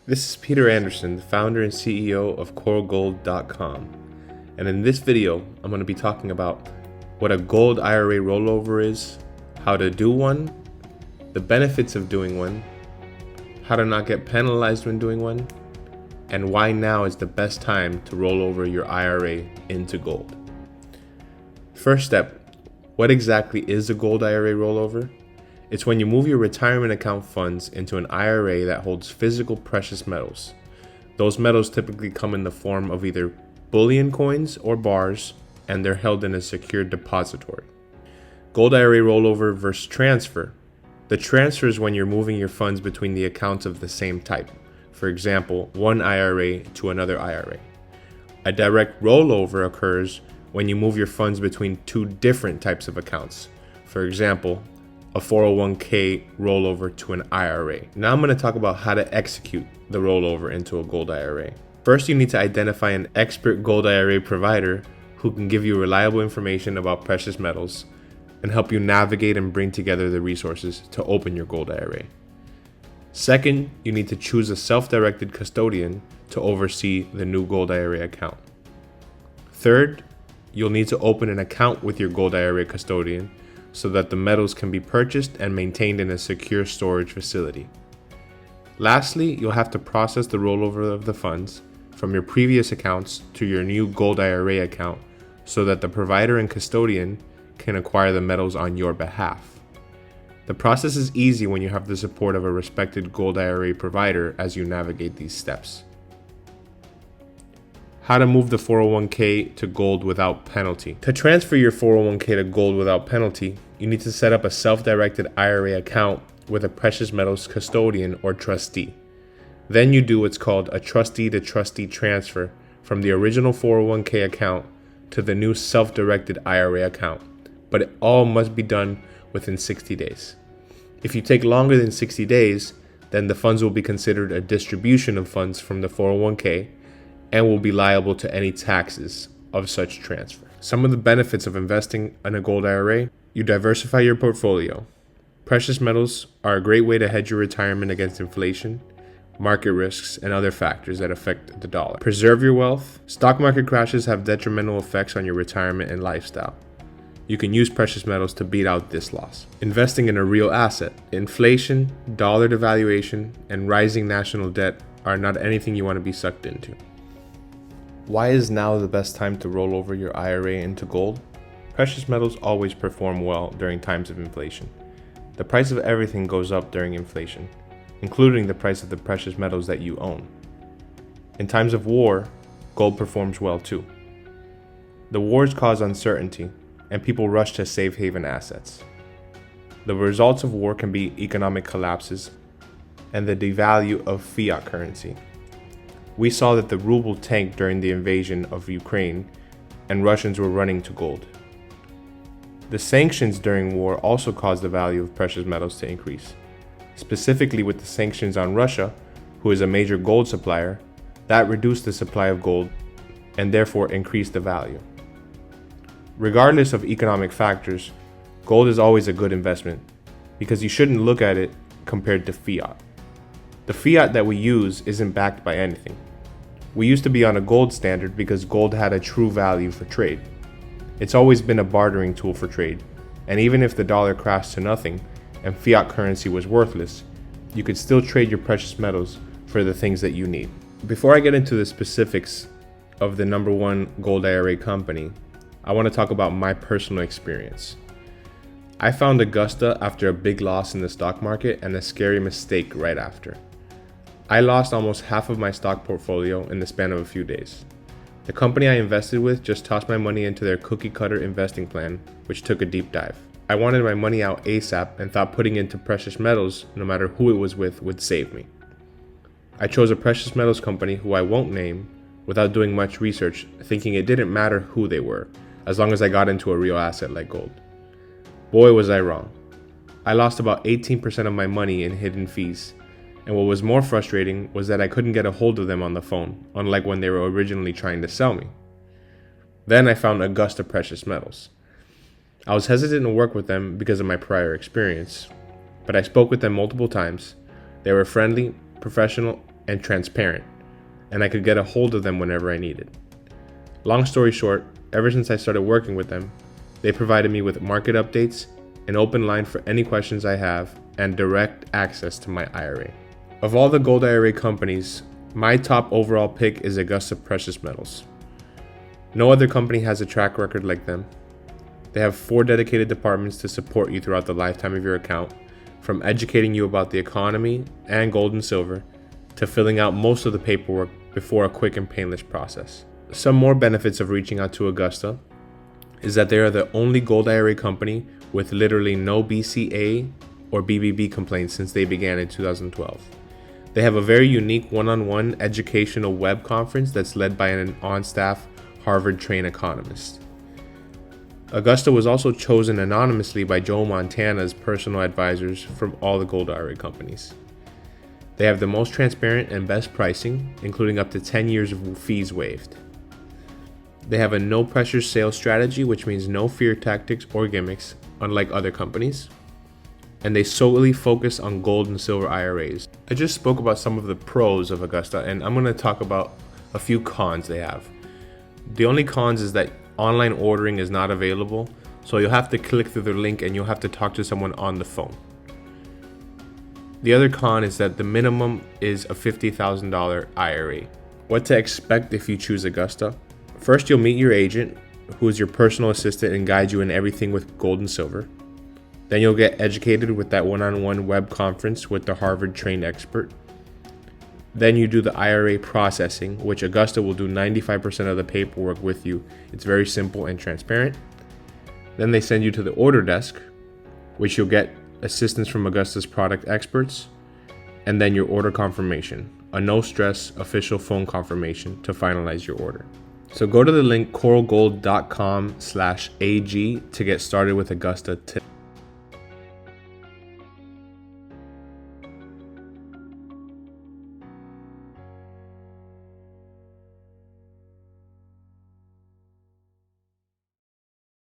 This is Peter Anderson, the founder and CEO of CoralGold.com, and in this video, I'm going to be talking about what a gold IRA rollover is, how to do one, the benefits of doing one, how to not get penalized when doing one, and why now is the best time to roll over your IRA into gold. First step, what exactly is a gold IRA rollover? It's when you move your retirement account funds into an IRA that holds physical precious metals. Those metals typically come in the form of either bullion coins or bars, and they're held in a secure depository. Gold IRA rollover versus transfer. The transfer is when you're moving your funds between the accounts of the same type. For example, one IRA to another IRA. A direct rollover occurs when you move your funds between two different types of accounts. For example, a 401k rollover to an IRA. Now I'm going to talk about how to execute the rollover into a gold IRA. First, you need to identify an expert gold IRA provider who can give you reliable information about precious metals and help you navigate and bring together the resources to open your gold IRA. Second, you need to choose a self-directed custodian to oversee the new gold IRA account. Third, you'll need to open an account with your gold IRA custodian so that the metals can be purchased and maintained in a secure storage facility. Lastly, you'll have to process the rollover of the funds from your previous accounts to your new gold IRA account so that the provider and custodian can acquire the metals on your behalf. The process is easy when you have the support of a respected gold IRA provider as you navigate these steps. How to move the 401k to gold without penalty. To transfer your 401k to gold without penalty, you need to set up a self-directed IRA account with a precious metals custodian or trustee. Then you do what's called a trustee-to-trustee transfer from the original 401k account to the new self-directed IRA account, but it all must be done within 60 days. If you take longer than 60 days, then the funds will be considered a distribution of funds from the 401k and will be liable to any taxes of such transfer. Some of the benefits of investing in a gold IRA: you diversify your portfolio. Precious metals are a great way to hedge your retirement against inflation, market risks, and other factors that affect the dollar. Preserve your wealth. Stock market crashes have detrimental effects on your retirement and lifestyle. You can use precious metals to beat out this loss. Investing in a real asset. Inflation, dollar devaluation, and rising national debt are not anything you want to be sucked into. Why is now the best time to roll over your IRA into gold? Precious metals always perform well during times of inflation. The price of everything goes up during inflation, including the price of the precious metals that you own. In times of war, gold performs well too. The wars cause uncertainty, and people rush to safe haven assets. The results of war can be economic collapses and the devalue of fiat currency. We saw that the ruble tanked during the invasion of Ukraine, and Russians were running to gold. The sanctions during war also caused the value of precious metals to increase. Specifically with the sanctions on Russia, who is a major gold supplier, that reduced the supply of gold and therefore increased the value. Regardless of economic factors, gold is always a good investment because you shouldn't look at it compared to fiat. The fiat that we use isn't backed by anything. We used to be on a gold standard because gold had a true value for trade. It's always been a bartering tool for trade, and even if the dollar crashed to nothing and fiat currency was worthless, you could still trade your precious metals for the things that you need. Before I get into the specifics of the number one gold IRA company, I want to talk about my personal experience. I found Augusta after a big loss in the stock market and a scary mistake right after. I lost almost half of my stock portfolio in the span of a few days. The company I invested with just tossed my money into their cookie-cutter investing plan, which took a deep dive. I wanted my money out ASAP and thought putting into precious metals, no matter who it was with, would save me. I chose a precious metals company who I won't name without doing much research, thinking it didn't matter who they were, as long as I got into a real asset like gold. Boy, was I wrong. I lost about 18% of my money in hidden fees. And what was more frustrating was that I couldn't get a hold of them on the phone, unlike when they were originally trying to sell me. Then I found Augusta Precious Metals. I was hesitant to work with them because of my prior experience, but I spoke with them multiple times. They were friendly, professional, and transparent, and I could get a hold of them whenever I needed. Long story short, ever since I started working with them, they provided me with market updates, an open line for any questions I have, and direct access to my IRA. Of all the gold IRA companies, my top overall pick is Augusta Precious Metals. No other company has a track record like them. They have 4 dedicated departments to support you throughout the lifetime of your account, from educating you about the economy and gold and silver, to filling out most of the paperwork before a quick and painless process. Some more benefits of reaching out to Augusta is that they are the only gold IRA company with literally no BCA or BBB complaints since they began in 2012. They have a very unique one-on-one educational web conference that's led by an on-staff Harvard-trained economist. Augusta was also chosen anonymously by Joe Montana's personal advisors from all the gold IRA companies. They have the most transparent and best pricing, including up to 10 years of fees waived. They have a no-pressure sales strategy, which means no fear tactics or gimmicks, unlike other companies. And they solely focus on gold and silver IRAs. I just spoke about some of the pros of Augusta, and I'm going to talk about a few cons they have. The only cons is that online ordering is not available, so you'll have to click through the link and you'll have to talk to someone on the phone. The other con is that the minimum is a $50,000 IRA. What to expect if you choose Augusta? First, you'll meet your agent, who is your personal assistant and guides you in everything with gold and silver. Then you'll get educated with that one-on-one web conference with the Harvard-trained expert. Then you do the IRA processing, which Augusta will do 95% of the paperwork with you. It's very simple and transparent. Then they send you to the order desk, which you'll get assistance from Augusta's product experts, and then your order confirmation, a no-stress official phone confirmation to finalize your order. So go to the link coralgold.com/AG to get started with Augusta today.